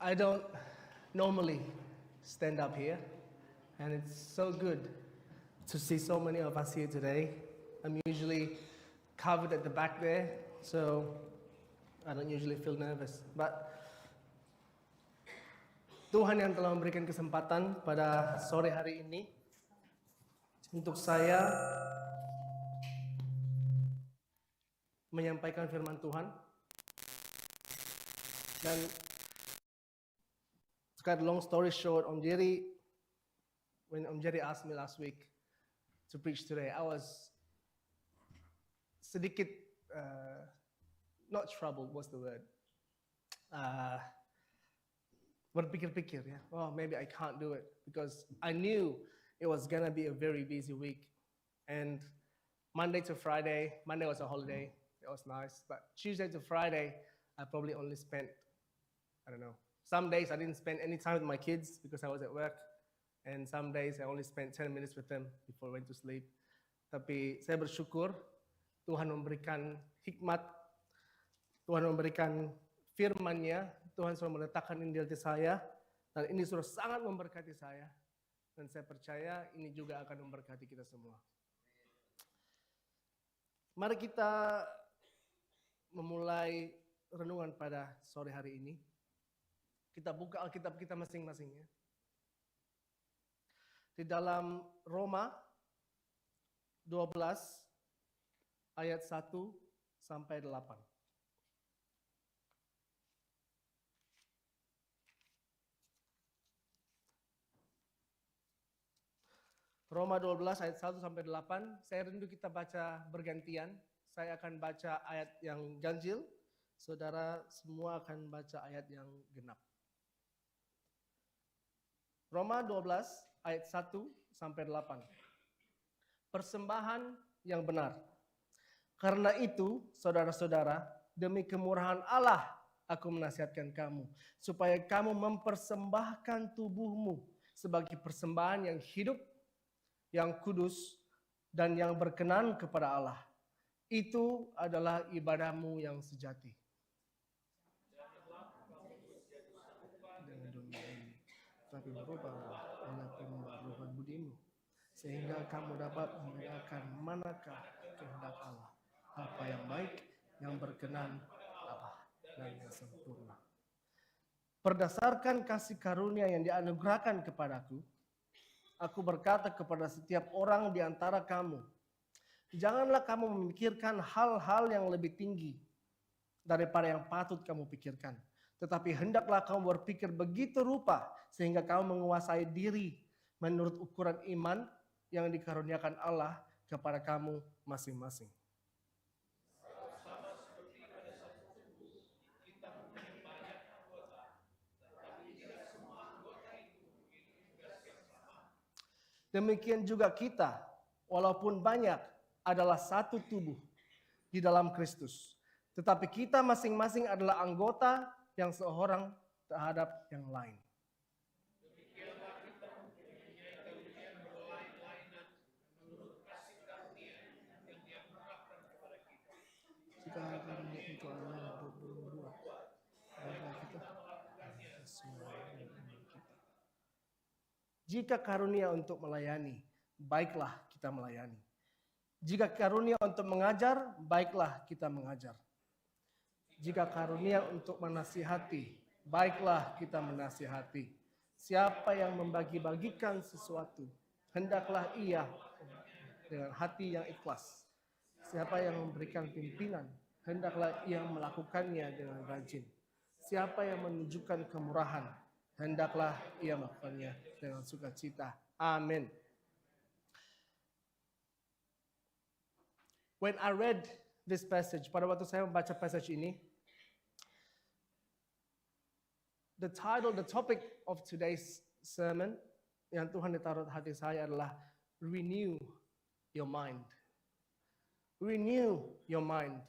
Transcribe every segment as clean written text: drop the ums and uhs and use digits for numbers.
I don't normally stand up here, and it's so good to see so many of us here today. I'm usually covered at the back there, so I don't usually feel nervous. But Tuhan yang telah memberikan kesempatan pada sore hari ini untuk saya menyampaikan firman Tuhan. Dan to cut a long story short, when Om Jerry asked me last week to preach today, I was sedikit, not troubled, what's the word? Berpikir-pikir, ya, well, maybe I can't do it, because I knew it was gonna be a very busy week. And Monday to Friday, Monday was a holiday, it was nice, but Tuesday to Friday, I probably only spent, I don't know, some days I didn't spend any time with my kids because I was at work, and some days I only spent 10 minutes with them before I went to sleep. Tapi saya bersyukur Tuhan memberikan hikmat, Tuhan memberikan firman-Nya, Tuhan sudah meletakkan ini di hati saya, dan ini sudah sangat memberkati saya, dan saya percaya ini juga akan memberkati kita semua. Mari kita memulai renungan pada sore hari ini. Kita buka Alkitab kita masing-masing, ya. Di dalam Roma 12 ayat 1 sampai 8. Roma 12 ayat 1 sampai 8. Saya rindu kita baca bergantian. Saya akan baca ayat yang ganjil, saudara semua akan baca ayat yang genap. Roma 12 ayat 1 sampai 8. Persembahan yang benar. Karena itu, saudara-saudara, demi kemurahan Allah aku menasihatkan kamu, supaya kamu mempersembahkan tubuhmu sebagai persembahan yang hidup, yang kudus, dan yang berkenan kepada Allah. Itu adalah ibadahmu yang sejati. Tapi berubahlah perubahan budimu, sehingga kamu dapat membedakan manakah kehendak Allah, apa yang baik, yang berkenan Allah, dan yang sempurna. Berdasarkan kasih karunia yang dianugerahkan kepadaku, aku berkata kepada setiap orang di antara kamu, janganlah kamu memikirkan hal-hal yang lebih tinggi daripada yang patut kamu pikirkan. Tetapi hendaklah kamu berpikir begitu rupa sehingga kamu menguasai diri menurut ukuran iman yang dikaruniakan Allah kepada kamu masing-masing. Demikian juga kita, walaupun banyak, adalah satu tubuh di dalam Kristus. Tetapi kita masing-masing adalah anggota yang seorang terhadap yang lain. Jika karunia untuk melayani, baiklah kita melayani. Jika karunia untuk mengajar, baiklah kita mengajar. Jika karunia untuk menasihati, baiklah kita menasihati. Siapa yang membagi-bagikan sesuatu, hendaklah ia dengan hati yang ikhlas. Siapa yang memberikan pimpinan, hendaklah ia melakukannya dengan rajin. Siapa yang menunjukkan kemurahan, hendaklah ia melakukannya dengan sukacita. Amin. When I read this passage, pada waktu saya membaca passage ini, the topic of today's sermon yang Tuhan ditaruh hati saya adalah renew your mind. Renew your mind.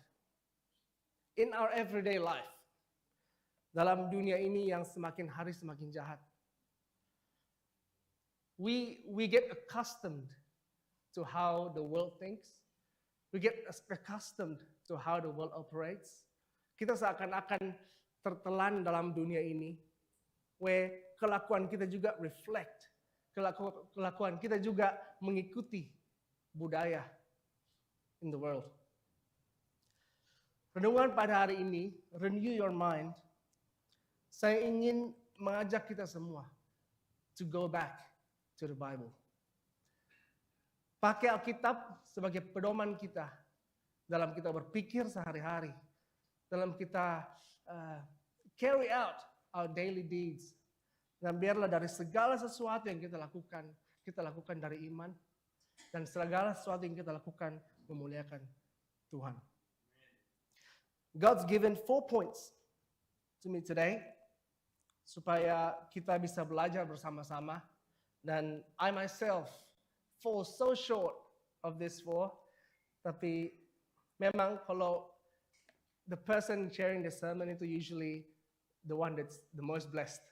In our everyday life, dalam dunia ini yang semakin hari semakin jahat, we get accustomed to how the world thinks. We get accustomed to how the world operates. Kita seakan-akan tertelan dalam dunia ini. where kelakuan kita juga reflect, kelakuan kita juga mengikuti budaya in the world. Renungan pada hari ini, renew your mind. Saya ingin mengajak kita semua to go back to the Bible. Pakai Alkitab sebagai pedoman kita dalam kita berpikir sehari-hari, dalam kita carry out our daily deeds. Dan biarlah dari segala sesuatu yang kita lakukan dari iman, dan segala sesuatu yang kita lakukan memuliakan Tuhan. God's given 4 points to me today, supaya kita bisa belajar bersama-sama. Dan I myself fall so short of this 4, tapi memang kalau the person sharing the sermon itu usually the one that's the most blessed,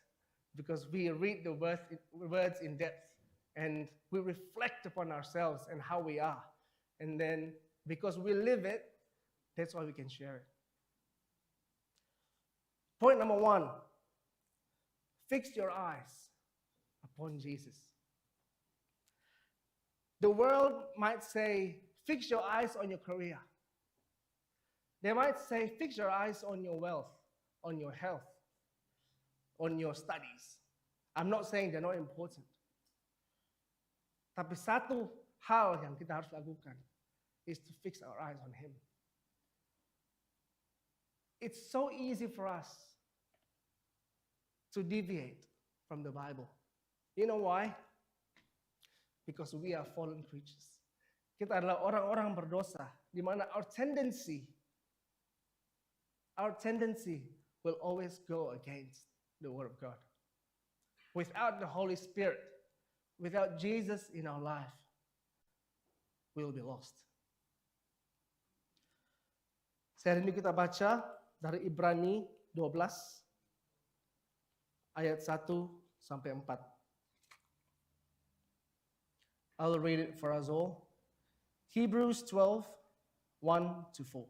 because we read the words in depth and we reflect upon ourselves and how we are, and then because we live it, that's why we can share it. Point number 1, fix your eyes upon Jesus. The world might say, fix your eyes on your career. They might say, fix your eyes on your wealth, on your health, on your studies. I'm not saying they're not important. Tapi satu hal yang kita harus lakukan is to fix our eyes on Him. It's so easy for us to deviate from the Bible. You know why? Because we are fallen creatures. Kita adalah orang-orang berdosa, di mana our tendency will always go against the Word of God. Without the Holy Spirit, without Jesus in our life, we will be lost. Hari ini kita baca dari Ibrani 12 ayat 1 sampai 4. I'll read it for us all. Hebrews 12, 1-4.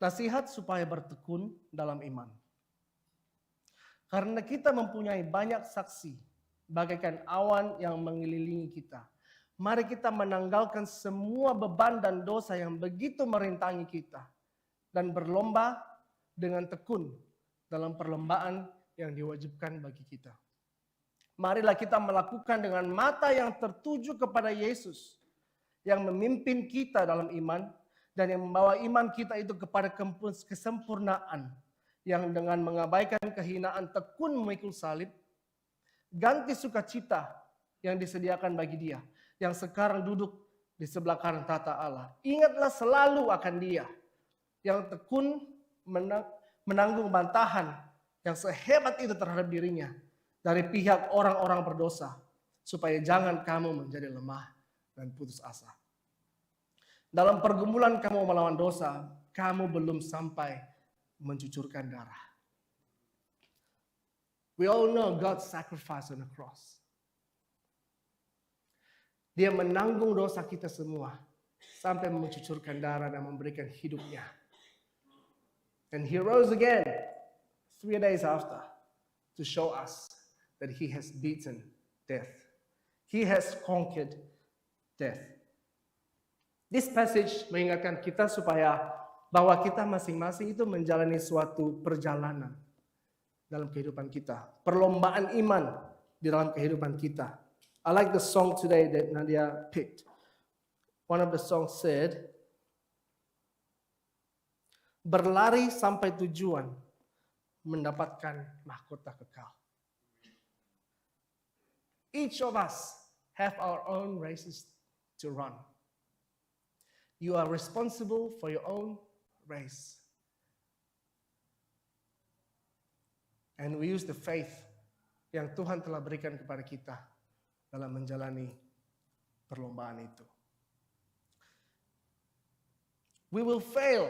Nasihat supaya bertekun dalam iman. Karena kita mempunyai banyak saksi, bagaikan awan yang mengelilingi kita. Mari kita menanggalkan semua beban dan dosa yang begitu merintangi kita, dan berlomba dengan tekun dalam perlombaan yang diwajibkan bagi kita. Marilah kita melakukan dengan mata yang tertuju kepada Yesus, yang memimpin kita dalam iman, dan yang membawa iman kita itu kepada kesempurnaan, yang dengan mengabaikan kehinaan tekun memikul salib, ganti sukacita yang disediakan bagi Dia, yang sekarang duduk di sebelah kanan tata Allah. Ingatlah selalu akan Dia, yang tekun menanggung bantahan yang sehebat itu terhadap dirinya dari pihak orang-orang berdosa, supaya jangan kamu menjadi lemah dan putus asa. Dalam pergumulan kamu melawan dosa, kamu belum sampai mencucurkan darah. We all know God's sacrifice on the cross. Dia menanggung dosa kita semua sampai mencucurkan darah dan memberikan hidupnya. And He rose again 3 days after to show us that He has beaten death. He has conquered death. This passage mengingatkan kita bahwa kita masing-masing itu menjalani suatu perjalanan dalam kehidupan kita. Perlombaan iman di dalam kehidupan kita. I like the song today that Nadia picked. One of the songs said, berlari sampai tujuan, mendapatkan mahkota kekal. Each of us have our own races to run. You are responsible for your own race. And we use the faith yang Tuhan telah berikan kepada kita dalam menjalani perlombaan itu. We will fail.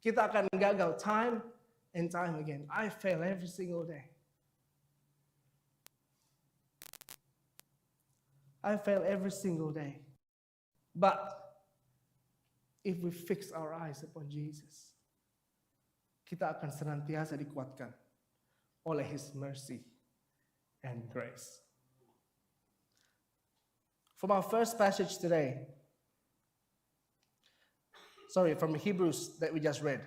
Kita akan gagal time and time again. I fail every single day. I fail every single day. But if we fix our eyes upon Jesus, kita akan senantiasa dikuatkan oleh His mercy and grace. From our first passage today, from Hebrews that we just read,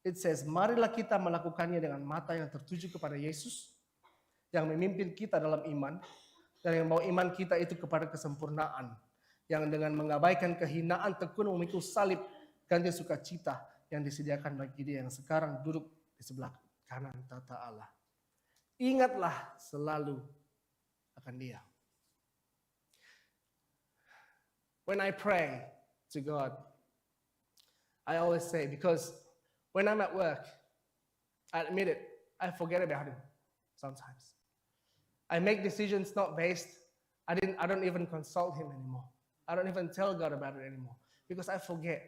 it says, marilah kita melakukannya dengan mata yang tertuju kepada Yesus, yang memimpin kita dalam iman, dan yang bawa iman kita itu kepada kesempurnaan, yang dengan mengabaikan kehinaan tekun memikul salib, ganti sukacita yang disediakan bagi dia yang sekarang duduk di sebelah kanan tata Allah. Ingatlah selalu akan dia. When I pray to God, I always say, because when I'm at work, I admit it, I forget about Him sometimes. I make decisions not based, I don't even consult Him anymore. I don't even tell God about it anymore because I forget.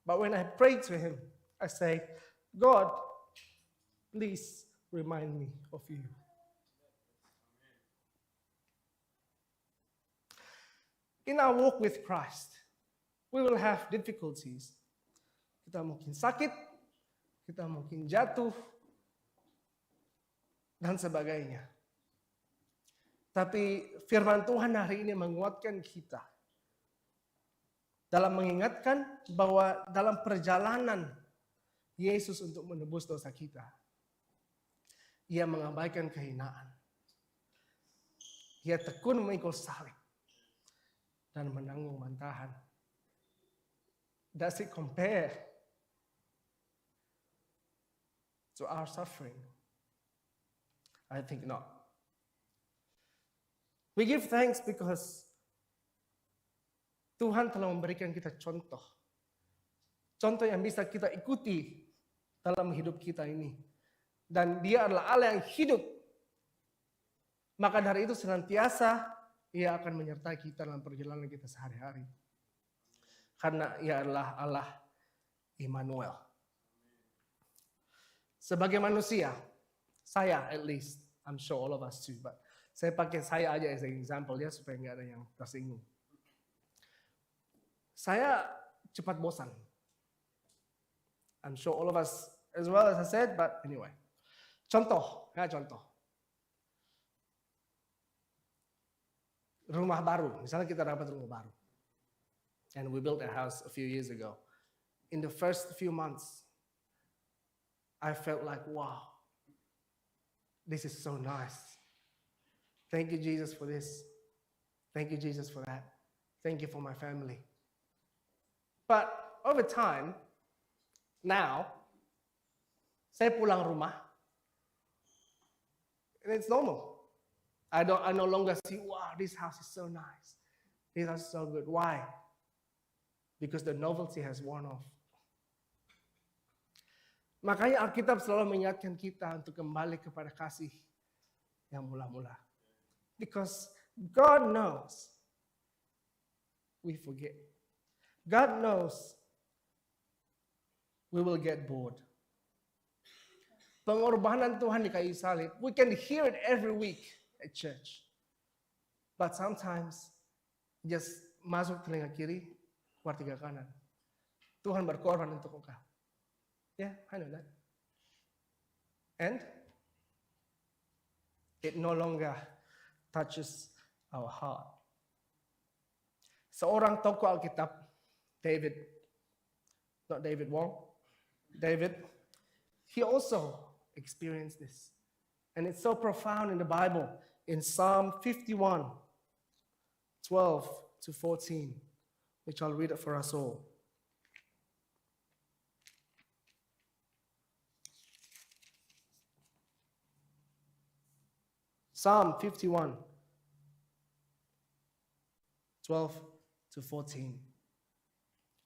But when I pray to Him, I say, God, please remind me of you. In our walk with Christ, we will have difficulties. Kita mungkin sakit, kita mungkin jatuh, dan sebagainya. Tapi firman Tuhan hari ini menguatkan kita dalam mengingatkan bahwa dalam perjalanan Yesus untuk menebus dosa kita, Ia mengabaikan kehinaan. Ia tekun memikul salib dan menanggung bantahan. Does it compare to our suffering? I think not. We give thanks because Tuhan telah memberikan kita contoh. Contoh yang bisa kita ikuti dalam hidup kita ini. Dan Dia adalah Allah yang hidup. Maka dari itu senantiasa Ia akan menyertai kita dalam perjalanan kita sehari-hari. Karena Ia adalah Allah Immanuel. Sebagai manusia, saya at least, I'm sure all of us too, but saya pakai saya aja as an example ya supaya nggak ada yang tersinggung. Saya cepat bosan. I'm sure all of us as well, as I said, but anyway. Contoh. Rumah baru, misalnya kita dapat rumah baru. And we built a house a few years ago. In the first few months, I felt like, wow, this is so nice. Thank you, Jesus, for this. Thank you, Jesus, for that. Thank you for my family. But over time, now, saya pulang rumah, and it's normal. I no longer see, wow, this house is so nice. This house is so good. Why? Because the novelty has worn off. Makanya Alkitab selalu mengingatkan kita untuk kembali kepada kasih yang mula-mula. Because God knows we forget. God knows we will get bored. Pengorbanan Tuhan di kayu salib, we can hear it every week at church. But sometimes, just masuk telinga kiri, keluar telinga kanan. Tuhan berkorban untuk engkau. Yeah, I know that. And it no longer touches our heart. Seorang tokoh Alkitab, David, he also experienced this. And it's so profound in the Bible. In Psalm 51, 12 to 14, which I'll read it for us all. Psalm 51, 12 to 14.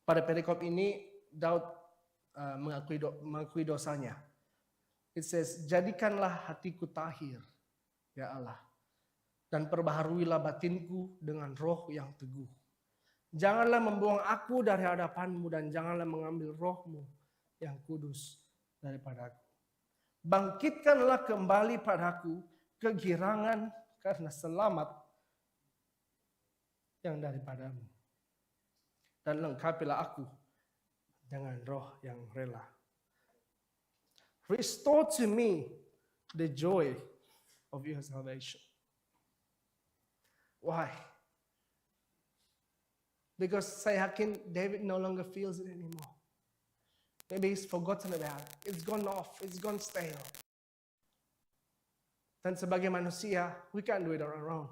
Pada perikop ini, Daud mengakui dosanya. It says, jadikanlah hatiku tahir, ya Allah, dan perbaharuilah batinku dengan roh yang teguh. Janganlah membuang aku dari hadapanmu dan janganlah mengambil rohmu yang kudus daripadaku. Bangkitkanlah kembali padaku kegirangan karena selamat yang daripadamu. Dan lengkapilah aku dengan roh yang rela. Restore to me the joy of your salvation. Why? Because saya yakin David no longer feels it anymore. Maybe he's forgotten about it. It's gone off. It's gone stale. Dan sebagai manusia, we can't do it on our own.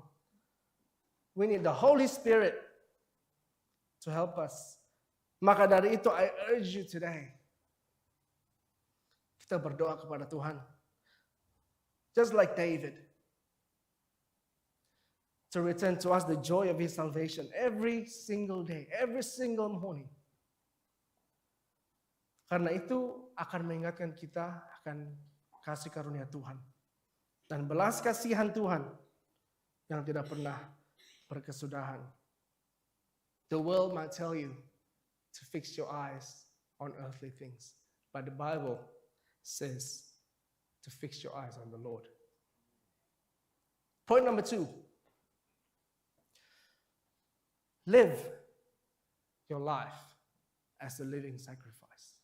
We need the Holy Spirit to help us. Maka dari itu, I urge you today. Kita berdoa kepada Tuhan. Just like David. To return to us the joy of His salvation every single day, every single morning. Karena itu akan mengingatkan kita akan kasih karunia Tuhan. Dan belas kasihan Tuhan yang tidak pernah berkesudahan. The world might tell you to fix your eyes on earthly things. But the Bible says to fix your eyes on the Lord. Point number 2. Live your life as a living sacrifice.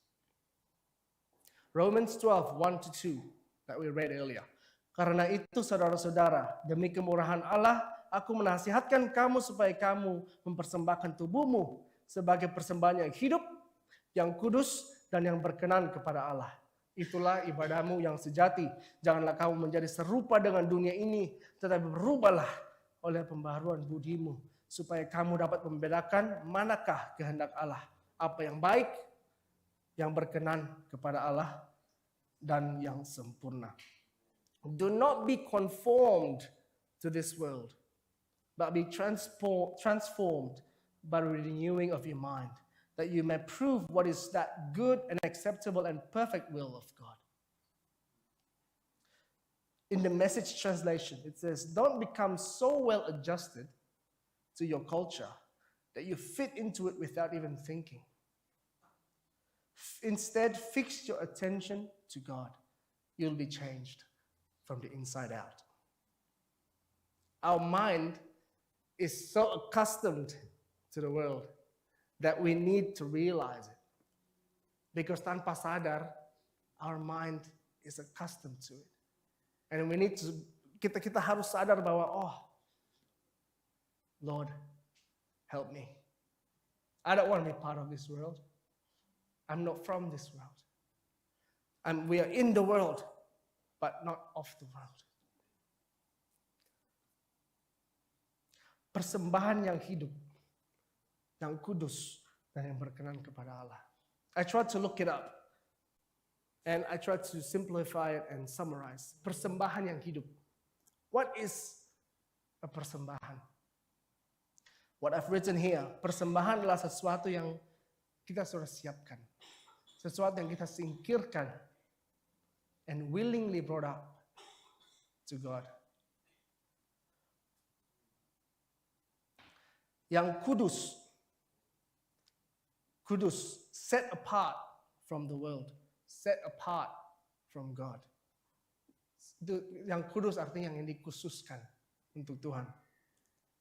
Romans 12, 1-2 that we read earlier. Karena itu saudara-saudara, demi kemurahan Allah, aku menasihatkan kamu supaya kamu mempersembahkan tubuhmu sebagai persembahan yang hidup, yang kudus, dan yang berkenan kepada Allah. Itulah ibadahmu yang sejati. Janganlah kamu menjadi serupa dengan dunia ini, tetapi berubahlah oleh pembaharuan budimu, supaya kamu dapat membedakan manakah kehendak Allah, apa yang baik, yang berkenan kepada Allah, dan yang sempurna. Do not be conformed to this world, but be transformed by the renewing of your mind, that you may prove what is that good and acceptable and perfect will of God. In the Message translation, it says, don't become so well adjusted to your culture that you fit into it without even thinking. Instead, fix your attention to God. You'll be changed from the inside out. Our mind is so accustomed to the world that we need to realize it. Because tanpa sadar, our mind is accustomed to it. And we need to, kita harus sadar bahwa, oh, Lord, help me. I don't want to be part of this world. I'm not from this world. And we are in the world, but not of the world. Persembahan yang hidup, yang kudus, dan yang berkenan kepada Allah. I tried to look it up. And I tried to simplify it and summarize. Persembahan yang hidup. What is a persembahan? What I've written here, persembahan adalah sesuatu yang kita sudah siapkan. Sesuatu yang kita singkirkan and willingly brought up to God. Yang kudus, set apart from the world, set apart from God. Yang kudus artinya yang dikhususkan untuk Tuhan.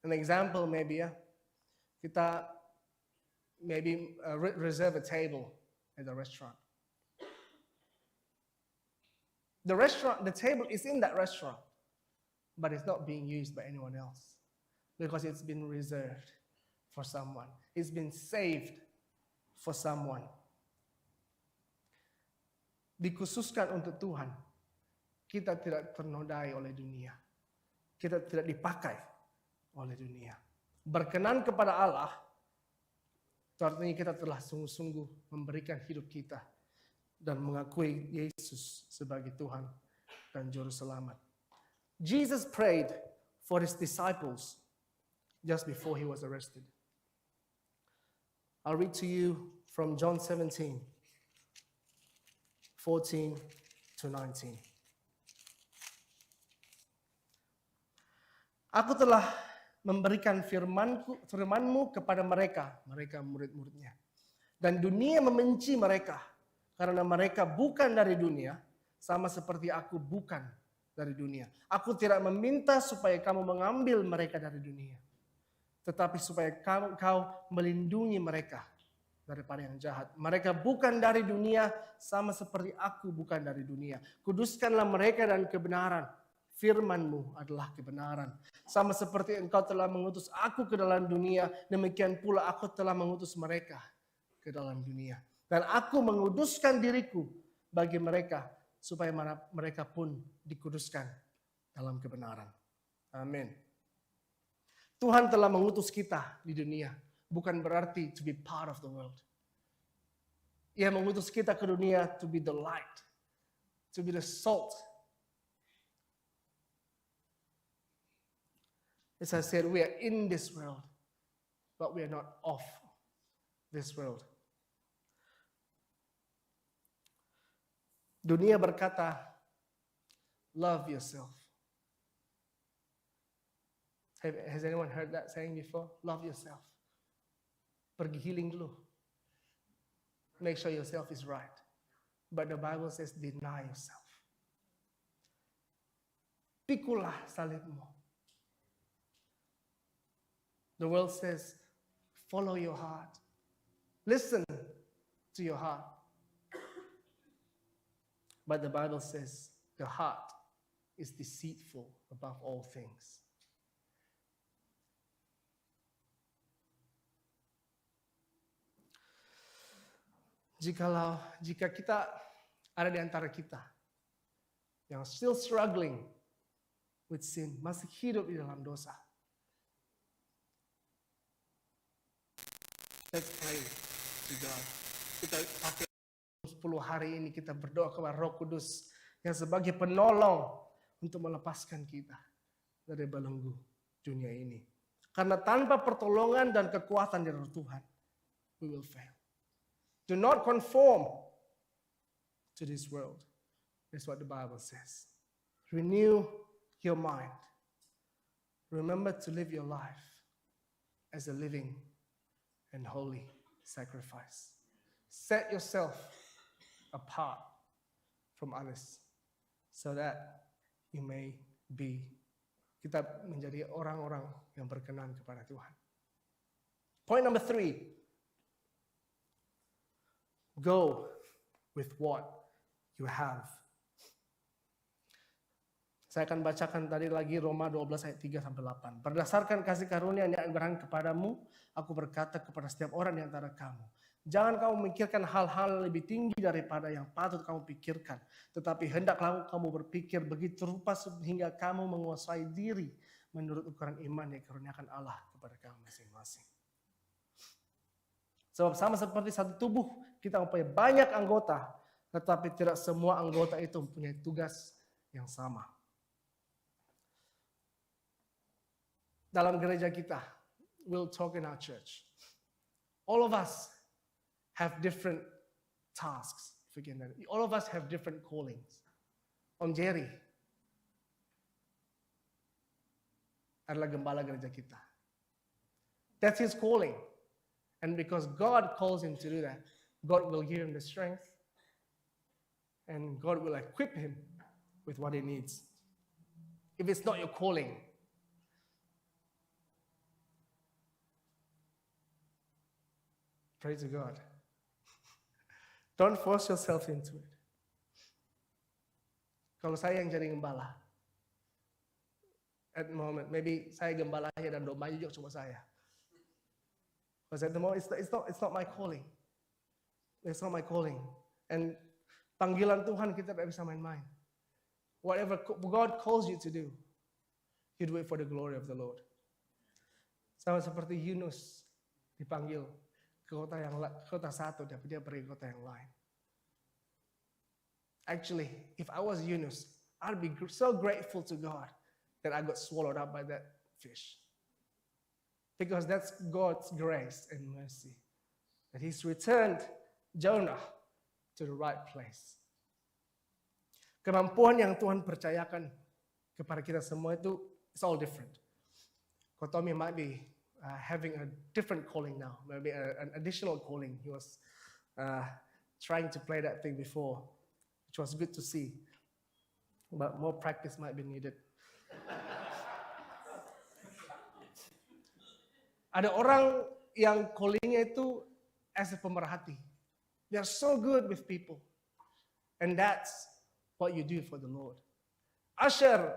An example maybe kita maybe reserve a table at a restaurant. The table is in that restaurant, but it's not being used by anyone else because it's been reserved for someone. It's been saved for someone. Dikhususkan untuk Tuhan. Kita tidak ternodai oleh dunia. Kita tidak dipakai oleh dunia. Berkenan kepada Allah, itu artinya kita telah sungguh-sungguh memberikan hidup kita dan mengakui Yesus sebagai Tuhan dan Juru Selamat. Jesus prayed for his disciples just before he was arrested. I'll read to you from John 17, 14 to 19. Aku telah memberikan firman-Mu kepada mereka murid-muridnya. Dan dunia membenci mereka, karena mereka bukan dari dunia, sama seperti aku bukan dari dunia. Aku tidak meminta supaya kamu mengambil mereka dari dunia, tetapi supaya kau melindungi mereka daripada yang jahat. Mereka bukan dari dunia, sama seperti aku bukan dari dunia. Kuduskanlah mereka dan kebenaran. Firman-Mu adalah kebenaran. Sama seperti Engkau telah mengutus aku ke dalam dunia, demikian pula aku telah mengutus mereka ke dalam dunia. Dan aku menguduskan diriku bagi mereka, supaya mereka pun dikuduskan dalam kebenaran. Amin. Tuhan telah mengutus kita di dunia. Bukan berarti to be part of the world. Ia mengutus kita ke dunia to be the light, to be the salt. As I said, we are in this world, but we are not of this world. Dunia berkata, love yourself. Has anyone heard that saying before? Love yourself. Pergi healing dulu. Make sure yourself is right. But the Bible says deny yourself. Pikulah salibmu. The world says follow your heart. Listen to your heart. But the Bible says the heart is deceitful above all things. Jika kita ada di antara kita yang still struggling with sin, masih hidup di dalam dosa, let's pray to God. Kita pakai 10 hari ini kita berdoa kepada Roh Kudus yang sebagai penolong untuk melepaskan kita dari belenggu dunia ini. Karena tanpa pertolongan dan kekuatan dari Tuhan, we will fail. Do not conform to this world. That's what the Bible says. Renew your mind. Remember to live your life as a living and holy sacrifice. Set yourself apart from others so that you may be, kita menjadi orang-orang yang berkenan kepada Tuhan. Point number 3. Go with what you have. Saya akan bacakan tadi lagi Roma 12 ayat 3 sampai 8. Berdasarkan kasih karunia yang dianugerahkan kepadamu, aku berkata kepada setiap orang di antara kamu, jangan kamu memikirkan hal-hal lebih tinggi daripada yang patut kamu pikirkan, tetapi hendaklah kamu berpikir begitu rupa sehingga kamu menguasai diri menurut ukuran iman yang dikaruniakan Allah kepada kamu masing-masing. Sebab sama seperti satu tubuh, kita mempunyai banyak anggota, tetapi tidak semua anggota itu mempunyai tugas yang sama. Dalam gereja kita, we'll talk in our church. All of us have different tasks. All of us have different callings. Om Jerry adalah gembala gereja kita. That's his calling. And because God calls him to do that, God will give him the strength and God will equip him with what he needs. If it's not your calling, praise God. Don't force yourself into it. Kalau saya yang jadi gembala, at the moment, maybe saya gembalanya dan domanya juga cuma saya. Because at the moment, it's not my calling. It's not my calling. And panggilan Tuhan kita tidak bisa main-main. Whatever God calls you to do, you do it for the glory of the Lord. Sama seperti Yunus dipanggil ke kota satu, tapi dia pergi ke kota yang lain. Actually, if I was Yunus, I'd be so grateful to God that I got swallowed up by that fish. Because that's God's grace and mercy. That He's returned Jonah to the right place. Kemampuan yang Tuhan percayakan kepada kita semua itu, it's all different. Kotomi might be having a different calling now, maybe an additional calling. He was trying to play that thing before, which was good to see. But more practice might be needed. Ada orang yang callingnya itu as a pemerhati. They are so good with people. And that's what you do for the Lord. Usher,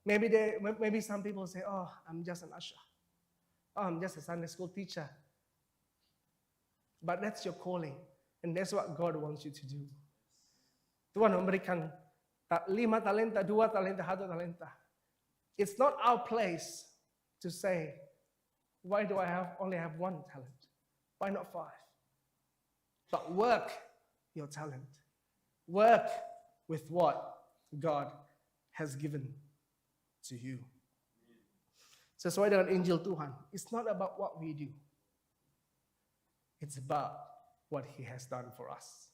maybe some people say, oh, I'm just an usher. Oh, I'm just a Sunday school teacher. But that's your calling. And that's what God wants you to do. Tuhan memberikan 5 talenta, 2 talenta, 1 talenta. It's not our place to say, why do I only have 1 talent? Why not 5? But work your talent. Work with what God has given to you. Sesuai dengan Injil Tuhan, it's not about what we do. It's about what He has done for us.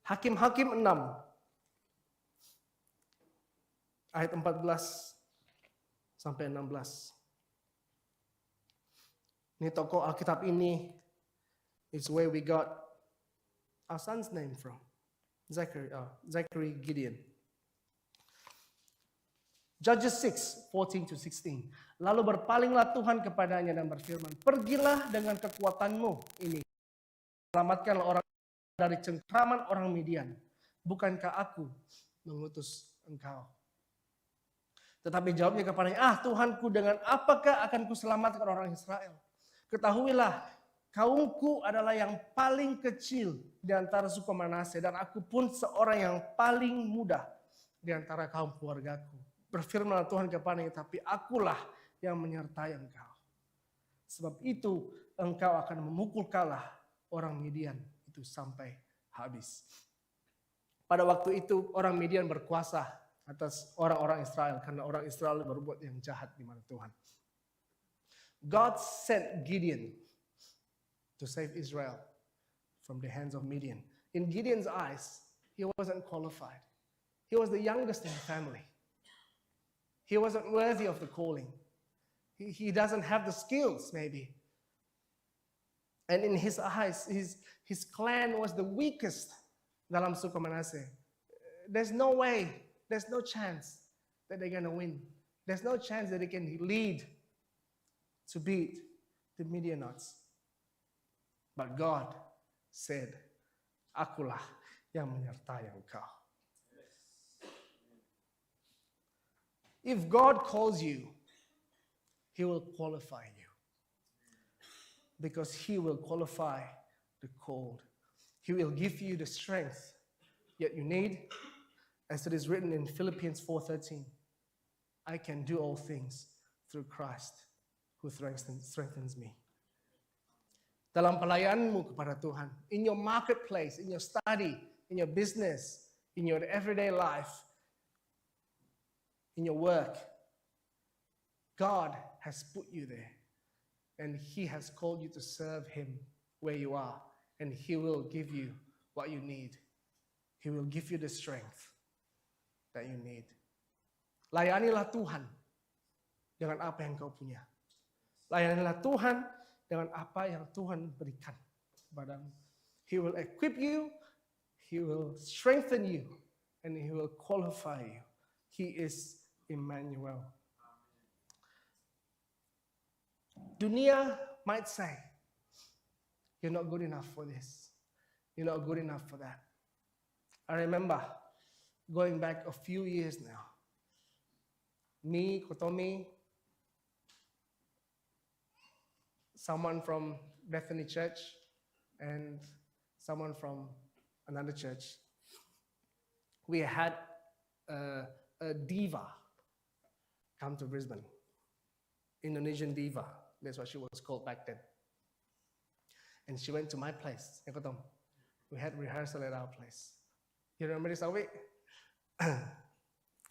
Hakim-Hakim 6 ayat 14 sampai 16. Ini tokoh Alkitab ini is where we got our son's name from. Zachary Gideon. Judges 6:14-16. Lalu berpalinglah Tuhan kepadanya dan berfirman, pergilah dengan kekuatanmu ini. Selamatkanlah orang dari cengkraman orang Midian. Bukankah aku mengutus engkau? Tetapi jawabnya kepadanya, Tuhanku, dengan apakah akan kuselamatkan orang Israel? Ketahuilah, kaumku adalah yang paling kecil di antara suku Manase, dan aku pun seorang yang paling muda di antara kaum keluargaku. Berfirmanlah Tuhan kepadanya, tapi akulah yang menyertai engkau. Sebab itu engkau akan memukul kalah orang Midian itu sampai habis. Pada waktu itu orang Midian berkuasa atas orang-orang Israel karena orang Israel berbuat yang jahat di mana Tuhan. God sent Gideon to save Israel from the hands of Midian. In Gideon's eyes, he wasn't qualified. He was the youngest in the family. He wasn't worthy of the calling. He doesn't have the skills, maybe. And in his eyes, his clan was the weakest dalam suku Manase. There's no way, there's no chance that they're going to win. There's no chance that they can lead to beat the Midianites. But God said, akulah yang menyertai engkau. If God calls you, He will qualify you. Because He will qualify the called. He will give you the strength that you need. As it is written in Philippians 4:13, I can do all things through Christ who strengthens me. Dalam pelayananmu kepada Tuhan, in your marketplace, in your study, in your business, in your everyday life, in your work, God has put you there. And He has called you to serve Him where you are. And He will give you what you need. He will give you the strength that you need. Layanilah Tuhan dengan apa yang kau punya. Layanilah Tuhan dengan apa yang Tuhan berikan kepadamu. He will equip you, He will strengthen you, and He will qualify you. He is Emmanuel. Dunia might say, you're not good enough for this. You're not good enough for that. I remember going back a few years now. Me, Kotomi, someone from Bethany Church, and someone from another church. We had a diva come to Brisbane. Indonesian diva. That's what she was called back then. And she went to my place. We had rehearsal at our place. You remember this, Awi?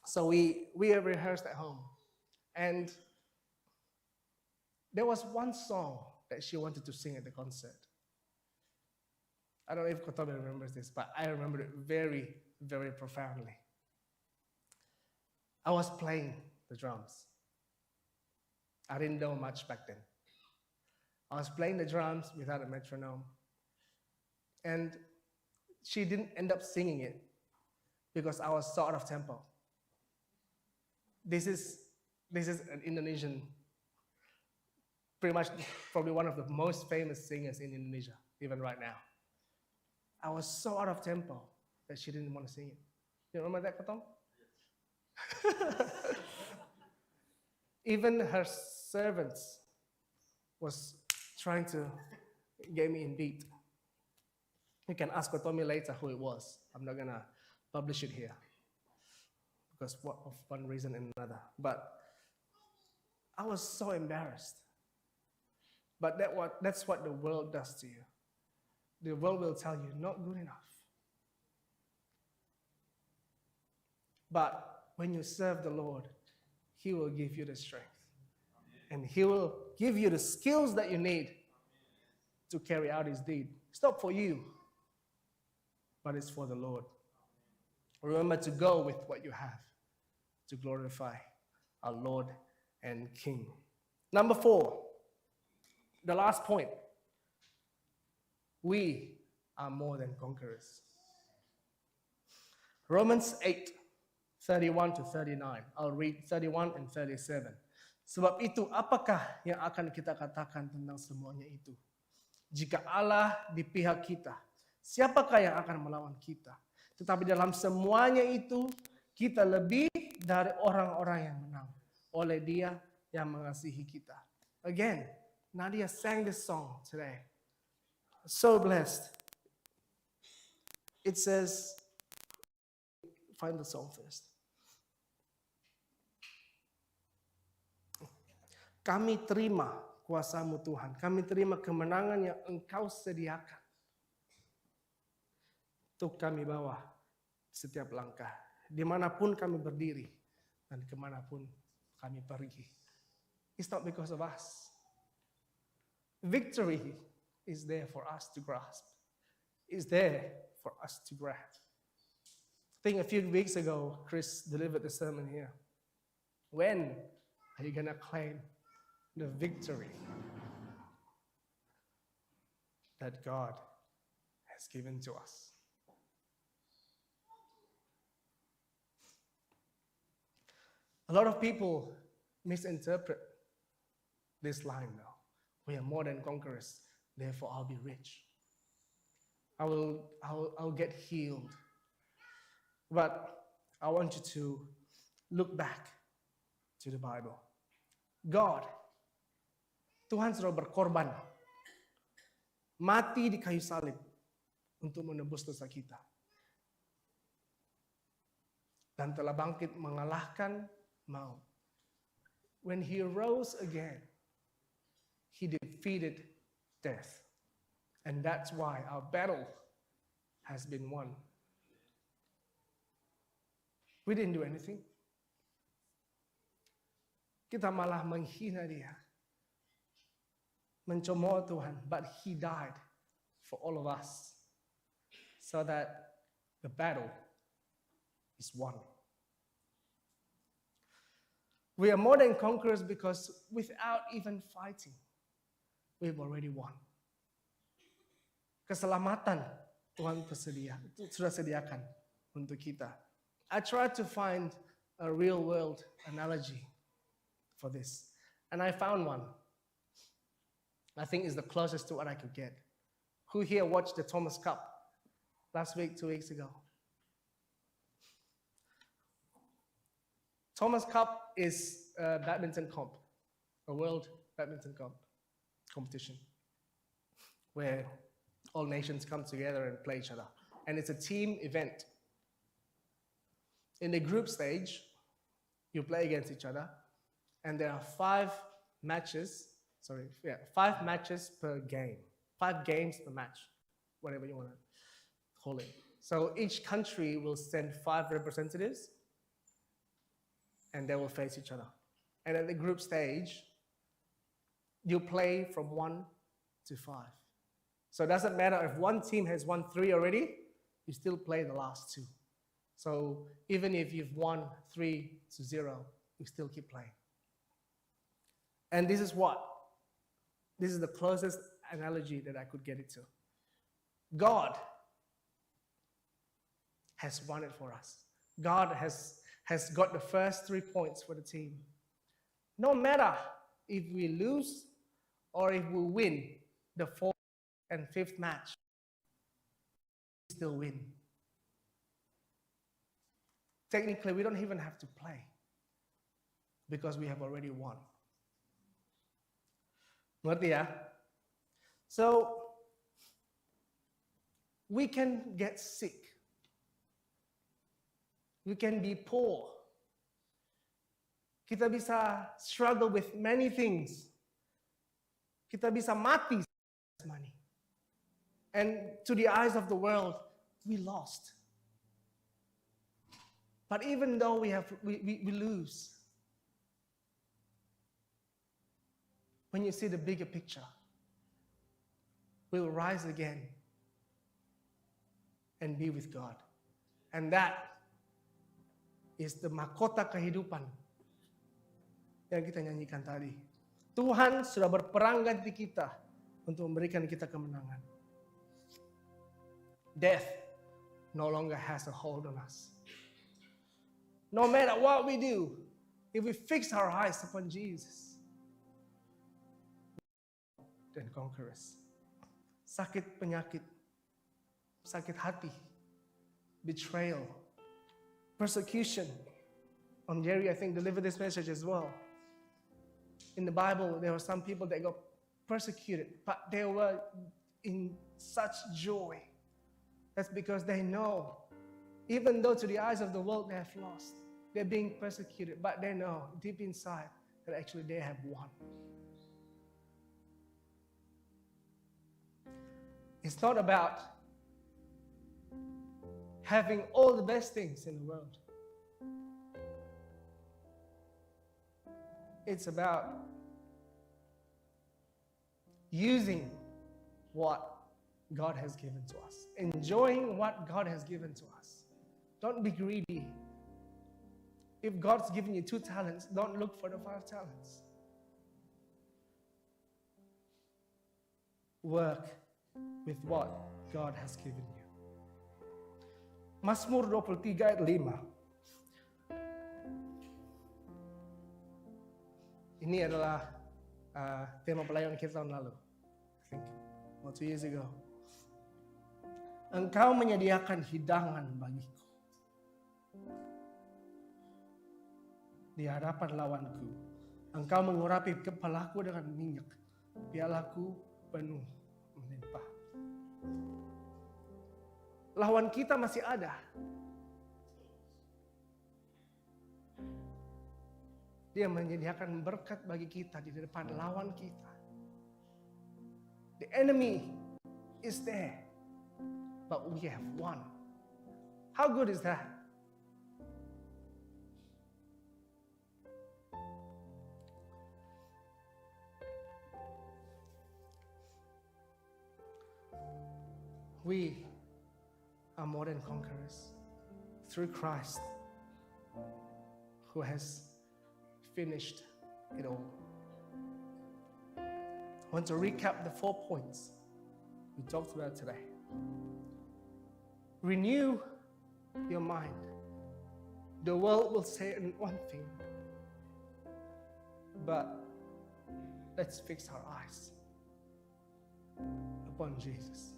So we rehearsed at home. And there was one song that she wanted to sing at the concert. I don't know if Kotobe remembers this, but I remember it very, very profoundly. I was playing the drums. I didn't know much back then. I was playing the drums without a metronome. And she didn't end up singing it because I was so out of tempo. This is an Indonesian pretty much probably one of the most famous singers in Indonesia, even right now. I was so out of tempo that she didn't want to sing it. You remember that, Katong? Even her servants was trying to get me in beat. You can ask Kotomi later who it was. I'm not gonna publish it here because of one reason and another. But I was so embarrassed. But that's what the world does to you. The world will tell you, not good enough. But when you serve the Lord, He will give you the strength. And He will give you the skills that you need to carry out His deed. It's not for you, but it's for the Lord. Remember to go with what you have to glorify our Lord and King. Number 4, the last point. We are more than conquerors. Romans 8, 31 to 39. I'll read 31 and 37. Sebab itu, apakah yang akan kita katakan tentang semuanya itu? Jika Allah di pihak kita, siapakah yang akan melawan kita? Tetapi dalam semuanya itu, kita lebih dari orang-orang yang menang oleh Dia yang mengasihi kita. Again, Nadia sang this song today. So blessed. It says, find the song first. Kami terima kuasa-Mu Tuhan. Kami terima kemenangan yang Engkau sediakan. Untuk kami bawa setiap langkah. Dimanapun kami berdiri dan kemanapun kami pergi. It's not because of us. Victory is there for us to grasp. It's there for us to grab. I think a few weeks ago, Chris delivered the sermon here. When are you going to claim the victory that God has given to us? A lot of people misinterpret this line now. We are more than conquerors, therefore I'll be rich. I'll get healed. But I want you to look back to the Bible. God, Tuhan sudah berkorban, mati di kayu salib untuk menebus dosa kita. Dan telah bangkit mengalahkan maut. When He rose again, He defeated death. And that's why our battle has been won. We didn't do anything. Kita malah menghina Dia, mencemooh Tuhan, but He died for all of us so that the battle is won. We are more than conquerors because without even fighting, we've already won. Keselamatan Tuhan sudah sediakan untuk kita. I tried to find a real world analogy for this, and I found one. I think it's the closest to what I could get. Who here watched the Thomas Cup last week, 2 weeks ago? Thomas Cup is a badminton comp, a world badminton competition, where all nations come together and play each other. And it's a team event. In the group stage, you play against each other, and there are 5 matches per game. 5 games per match, whatever you want to call it. So each country will send 5 representatives, and they will face each other. And at the group stage, you play from 1 to 5. So it doesn't matter if one team has won 3 already, you still play the last 2. So even if you've won 3-0, you still keep playing. And this is the closest analogy that I could get it to. God has won it for us. God has got the first 3 points for the team. No matter if we lose or if we win the fourth and fifth match, we still win. Technically, we don't even have to play because we have already won. Ngerti ya? So, we can get sick. We can be poor. Kita bisa struggle with many things. Kita bisa mati money. And to the eyes of the world, we lost. But even though we lose, when you see the bigger picture, we will rise again and be with God. And that is the mahkota kehidupan yang kita nyanyikan tadi. Tuhan sudah berperang ganti kita untuk memberikan kita kemenangan. Death no longer has a hold on us. No matter what we do, if we fix our eyes upon Jesus, then conquerors. Sakit penyakit, sakit hati, betrayal, persecution. Om Jerry, I think, delivered this message as well. In the Bible, there were some people that got persecuted, but they were in such joy. That's because they know, even though to the eyes of the world they have lost, they're being persecuted, but they know deep inside that actually they have won. It's not about having all the best things in the world. It's about using what God has given to us, enjoying what God has given to us. Don't be greedy. If God's given you 2 talents, don't look for the 5 talents. Work with what God has given you. Mazmur 23 ayat 5. Ini adalah tema pelayanan kita tahun lalu. I think about 2 years ago. Engkau menyediakan hidangan bagiku di hadapan lawanku. Engkau mengurapi kepalaku dengan minyak. Pialaku penuh melimpah. Lawan kita masih ada. Dia menyediakan berkat bagi kita di depan lawan kita. The enemy is there, but we have won. How good is that? We are more than conquerors through Christ, who has finished it all. I want to recap the 4 points we talked about today. Renew your mind. The world will say one thing, but let's fix our eyes upon Jesus.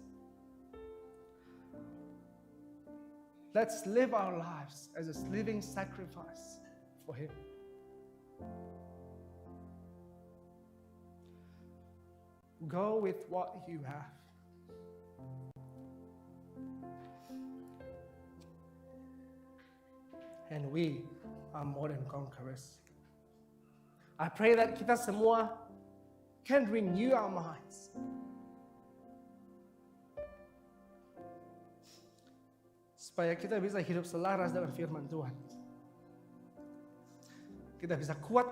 Let's live our lives as a living sacrifice for Him. Go with what you have. And we are more than conquerors. I pray that kita semua can renew our minds. Supaya kita bisa hidup selaras dengan firman Tuhan. Kita bisa kuat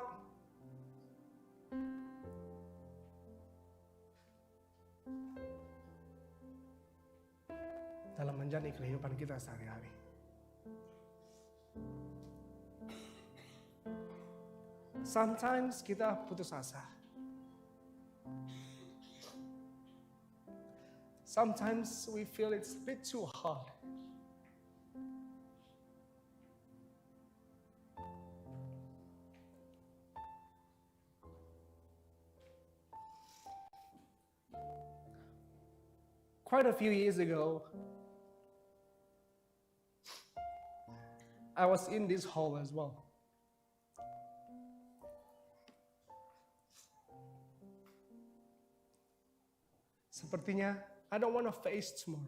dalam menjalani kehidupan kita sehari-hari. Sometimes kita putus asa. Sometimes we feel it's a bit too hard. quite a few years ago, I was in this hall as well. Sepertinya, I don't want to face tomorrow.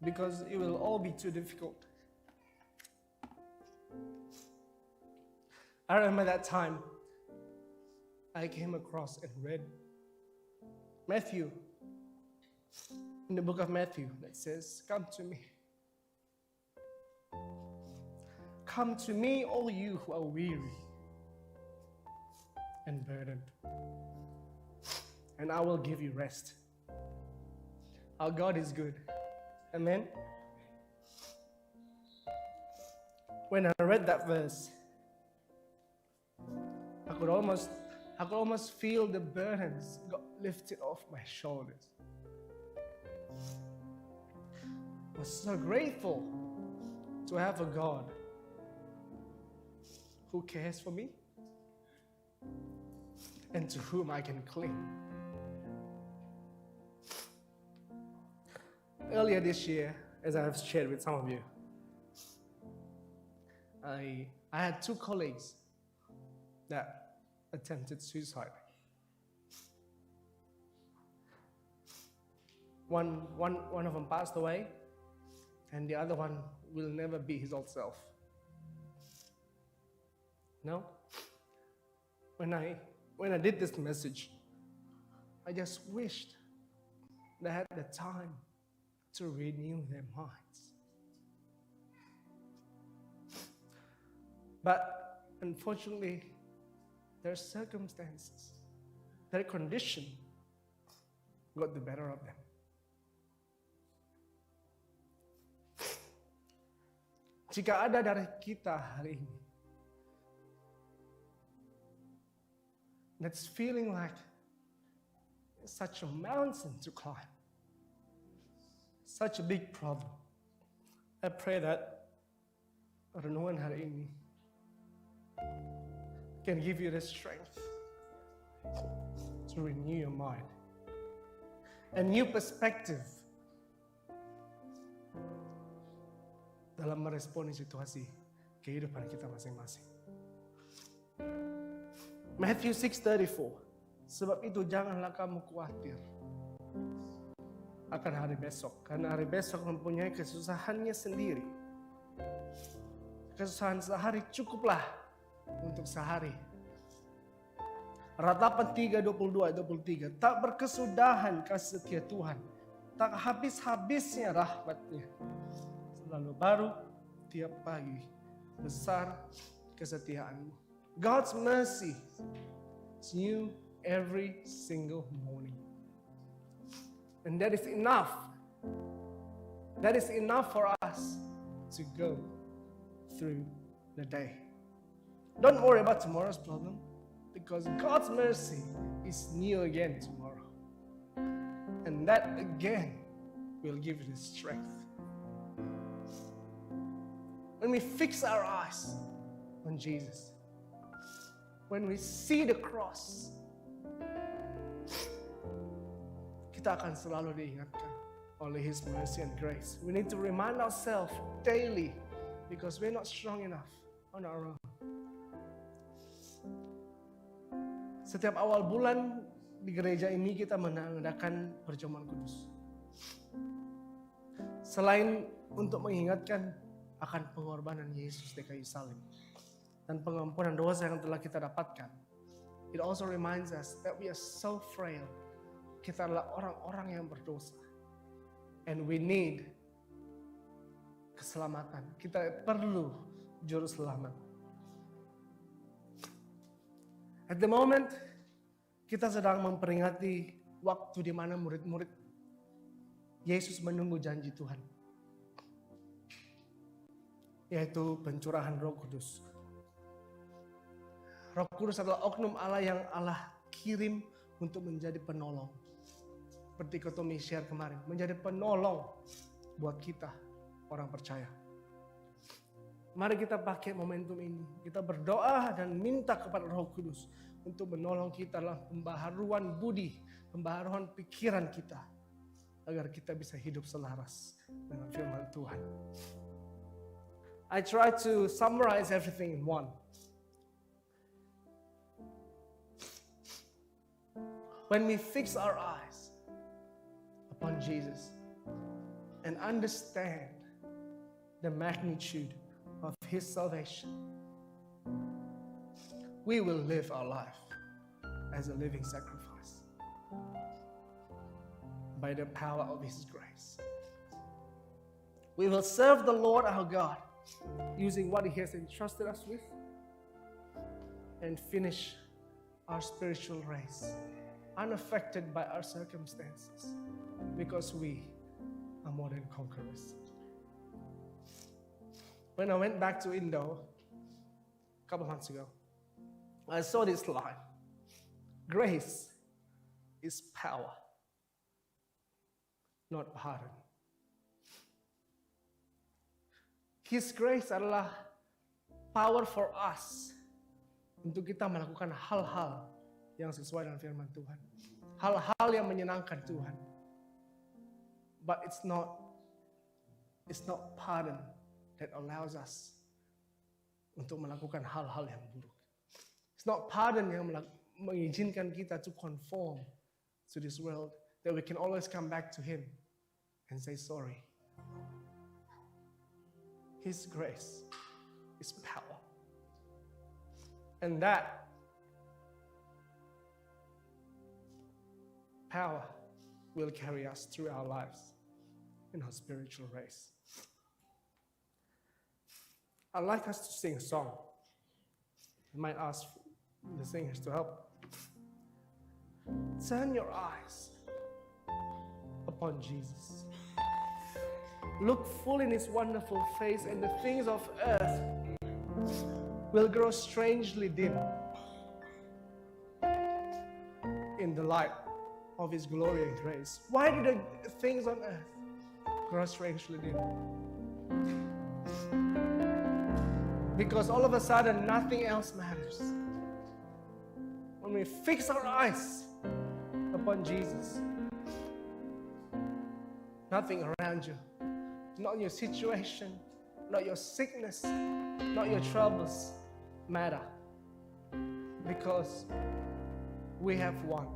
Because it will all be too difficult. I remember that time I came across and read Matthew, in the book of Matthew, that says, "Come to me. Come to me, all you who are weary and burdened, and I will give you rest." Our God is good. Amen. When I read that verse, I could almost feel the burdens got lifted off my shoulders. I was so grateful to have a God who cares for me and to whom I can cling. Earlier this year, as I have shared with some of you, I had 2 colleagues that attempted suicide. One of them passed away, and the other one will never be his old self. No? When I did this message, I just wished they had the time to renew their minds. But unfortunately, their circumstances, their condition got the better of them. Jika ada dari kita hari ini that's feeling like it's such a mountain to climb, such a big problem, I pray that renungan hari ini can give you the strength to renew your mind, a new perspective dalam meresponi situasi kehidupan kita masing-masing. Matthew 6:34. Sebab itu janganlah kamu khawatir akan hari besok, karena hari besok mempunyai kesusahannya sendiri. Kesusahan sehari cukuplah untuk sehari. Ratapan 3:22-23. Tak berkesudahan kasih setia Tuhan, tak habis-habisnya rahmat-Nya. Selalu baru tiap pagi, besar kesetiaan-Mu. God's mercy is new every single morning. And that is enough. That is enough for us to go through the day. Don't worry about tomorrow's problem, because God's mercy is new again tomorrow. And that again will give you the strength. When we fix our eyes on Jesus, when we see the cross, kita akan selalu diingatkan oleh His mercy and grace. We need to remind ourselves daily, because we're not strong enough on our own. Setiap awal bulan di gereja ini kita mengadakan perjamuan kudus. Selain untuk mengingatkan akan pengorbanan Yesus di kayu salib dan pengampunan dosa yang telah kita dapatkan, it also reminds us that we are so frail. Kita adalah orang-orang yang berdosa, and we need keselamatan. Kita perlu juru selamat. At the moment, kita sedang memperingati waktu di mana murid-murid Yesus menunggu janji Tuhan, yaitu pencurahan Roh Kudus. Roh Kudus adalah oknum Allah yang Allah kirim untuk menjadi penolong. Seperti kata Tommy share kemarin, menjadi penolong buat kita, orang percaya. Mari kita pakai momentum ini. Kita berdoa dan minta kepada Roh Kudus untuk menolong kita dalam pembaharuan budi, pembaharuan pikiran kita, agar kita bisa hidup selaras dengan firman Tuhan. I try to summarize everything in one. When we fix our eyes upon Jesus and understand the magnitude of His salvation, we will live our life as a living sacrifice by the power of His grace. We will serve the Lord our God using what He has entrusted us with and finish our spiritual race unaffected by our circumstances, because we are more than conquerors. When I went back to Indo a couple months ago, I saw this line: grace is power, not pardon. His grace adalah power for us untuk kita melakukan hal-hal yang sesuai dengan firman Tuhan. Hal-hal yang menyenangkan Tuhan. But it's not pardon that allows us untuk melakukan hal-hal yang buruk. It's not pardon yang mengizinkan kita to conform to this world, that we can always come back to Him and say sorry. His grace is power. And that power will carry us through our lives in our spiritual race. I'd like us to sing a song. I might ask the singers to help. Turn your eyes upon Jesus. Look full in His wonderful face, and the things of earth will grow strangely dim in the light of His glory and grace. Why do the things on earth grow strangely dim? Because all of a sudden nothing else matters. When we fix our eyes upon Jesus, nothing around you, not your situation, not your sickness, not your troubles matter. Because we have won.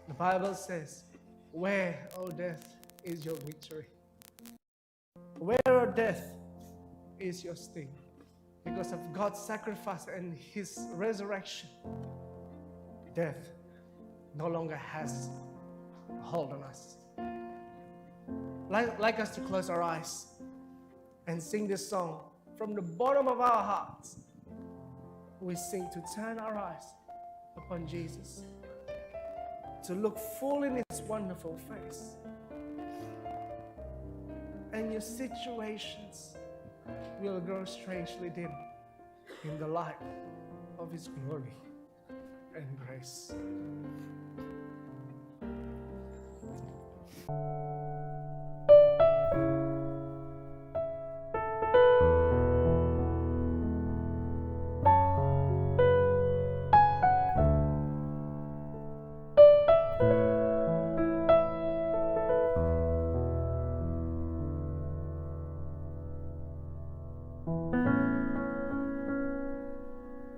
The Bible says, where, O death, is your victory? Where, O death, is your sting? Because of God's sacrifice and His resurrection, death no longer has a hold on us. Like us to close our eyes and sing this song from the bottom of our hearts. We sing to turn our eyes upon Jesus, to look full in His wonderful face. And your situations will grow strangely dim in the light of His glory and grace.